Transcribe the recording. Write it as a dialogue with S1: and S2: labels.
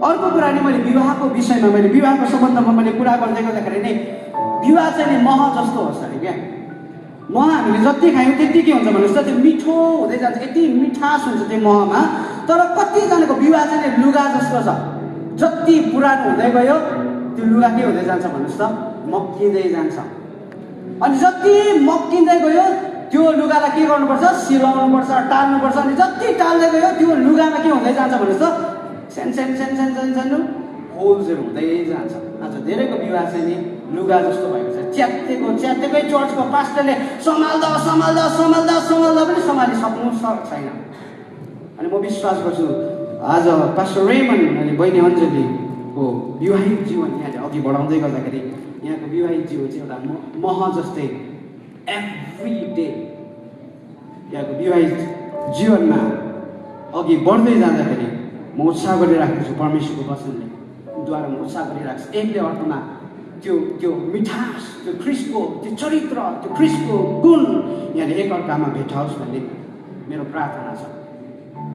S1: अर्को कुरा नि मैले विवाहको विषयमा मैले विवाहको सम्बन्धमा मैले कुरा गर्दै गर्दाखेरि नै विवाह चाहिँ नि मह जस्तो होस् अरे क्या। मह हामीले जति खायौँ त्यति के हुन्छ भन्नुहोस् त, त्यो मिठो हुँदै जान्छ, यति मिठास हुन्छ त्यो महमा। तर कतिजनाको विवाह चाहिँ नि लुगा जस्तो छ, जति पुरानो हुँदै गयो त्यो लुगा के हुँदै जान्छ भन्नुहोस् त, मक्किँदै जान्छ। अनि जति मक्किँदै गयो त्यो लुगालाई के गर्नुपर्छ, सिलाउनुपर्छ, टाल्नुपर्छ। अनि जति टाल्दै गयो त्यो लुगामा के हुँदै जान्छ भन्नुहोस् त, सानो सानो सानो सानो सानो सानो होल्सहरू हुँदै जान्छ। आज धेरैको विवाह चाहिँ नि लुगा जस्तो भएको छ, च्यात्तेकै चर्चको पास्टरले सम्हाल्दा सम्हाल्दा सम्हाल्दा सम्हाल्दा पनि सम्हालिसक्नु छैन। अनि म विश्वास गर्छु आज पास्टर रेमन अनि बहिनी अञ्जलीको विवाहित जीवन यहाँले अघि बढाउँदै गर्दाखेरि यहाँको विवाहित जीवन चाहिँ एउटा मह जस्तै एभ्री डे यहाँको विवाहित जीवनमा अघि बढ्दै जाँदाखेरि म उत्साह गरिराखेको छु। परमेश्वरको वचनले द्वारा म उत्साह गरिरहेको छु। एकले अर्कोमा त्यो मिठास, त्यो ख्रिस्टको त्यो चरित्र, त्यो ख्रिस्टको गुण यहाँले एकअर्कामा भेटाओस् भन्ने मेरो प्रार्थना छ।